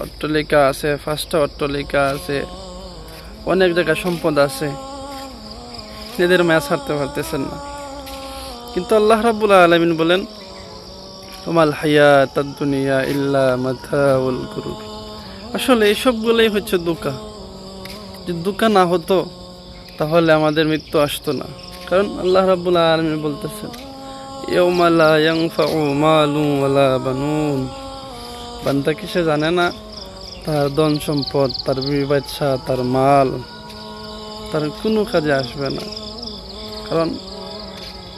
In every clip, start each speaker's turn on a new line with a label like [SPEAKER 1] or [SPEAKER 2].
[SPEAKER 1] অট্টালিকা আছে, 5টা অট্টালিকা আছে, অনেক জায়গায় সম্পদ আছে, এদের মায়া ছাড়তে পারতেছেন না। কিন্তু আল্লাহ রাব্বুল আলামিন বলেন, ওমাল হায়াতুদ দুনিয়া ইল্লা মাতাউল গুরুর। আসলে এইসবগুলোই হচ্ছে ধোঁকা। যদি ধোঁকা না হতো তাহলে আমাদের মৃত্যু আসতো না। কারণ আল্লাহ রাব্বুল আলামিন বলতেছেন, ইয়াউমা লা ইয়ানফাউ মালুন ওয়ালা বানুন। বান্দা কি সে জানে না তার ধন সম্পদ, তার বিবি বাচ্চা, তার মাল তার কোনো কাজে আসবে না? কারণ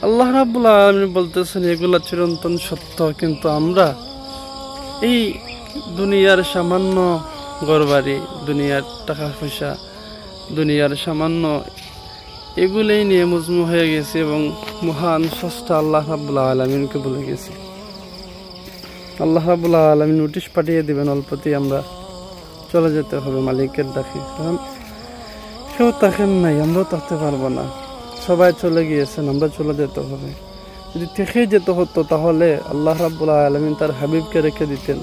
[SPEAKER 1] আল্লাহ রাব্বুল আলামিন বলতেছেন এগুলা চিরন্তন সত্য। কিন্তু আমরা এই দুনিয়ার সামান্য ঘরবাড়ি, দুনিয়ার টাকা পয়সা, দুনিয়ার সামান্য এগুলোই নিয়ে মজমু হয়ে গেছি এবং মহান স্রষ্টা আল্লাহ রাব্বুল আলামিনকে ভুলে গেছি। আল্লাহ রাব্বুল আলামিন নোটিশ পাঠিয়ে দিবেন, অল্পতেই আমরা চলে যেতে হবে মালিকের ডাকে। কারণ কেউ থাকেন নাই, আমরাও থাকতে পারবো না। সবাই চলে গিয়েছেন, আমরা চলে যেতে হবে। যদি থেকেই যেতে হতো তাহলে আল্লাহ রাব্বুল আলামিন তার হাবিবকে রেখে দিতেন,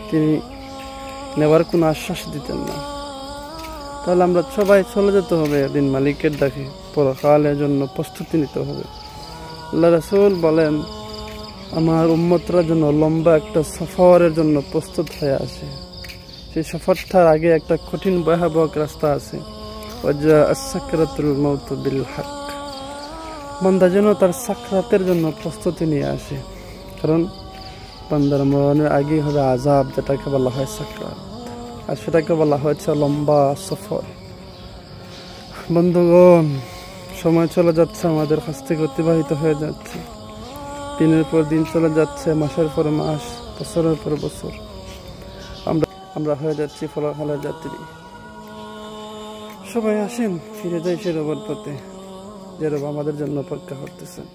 [SPEAKER 1] তিনি নেওয়ার কোনো আশ্বাস দিতেন না। তাহলে আমরা সবাই চলে যেতে হবে একদিন মালিকের ডাকে, পরকালের জন্য প্রস্তুতি নিতে হবে। আল্লাহ রাসূল বলেন, আমার উম্মতরা জন্য লম্বা একটা সফরের জন্য প্রস্তুত হয়ে আসে। সেই সফরটার আগে একটা কঠিন ভয়াবহ রাস্তা আছে, ওয়াজা আস-সাকরাতুল মাউত বিল হক। বান্দা যেন তার সাকরাতের জন্য প্রস্তুতি নিয়ে আসে। কারণ বান্দার মরণের আগেই হবে আযাব, যেটাকে বলা হয় সাকরাত, আর সেটাকে বলা হয়েছে লম্বা সফর। বন্ধুগণ, সময় চলে যাচ্ছে, আমাদের কাছ থেকে অতিবাহিত হয়ে যাচ্ছে। দিনের পর দিন চলে যাচ্ছে, মাসের পর মাস, বছরের পর বছর। আমরা হয়ে যাচ্ছি ফলাফলের যাত্রী। সবাই আসেন, ফিরে যাই সে রবের পথে, যে রব আমাদের জন্য অপেক্ষা করতেছেন।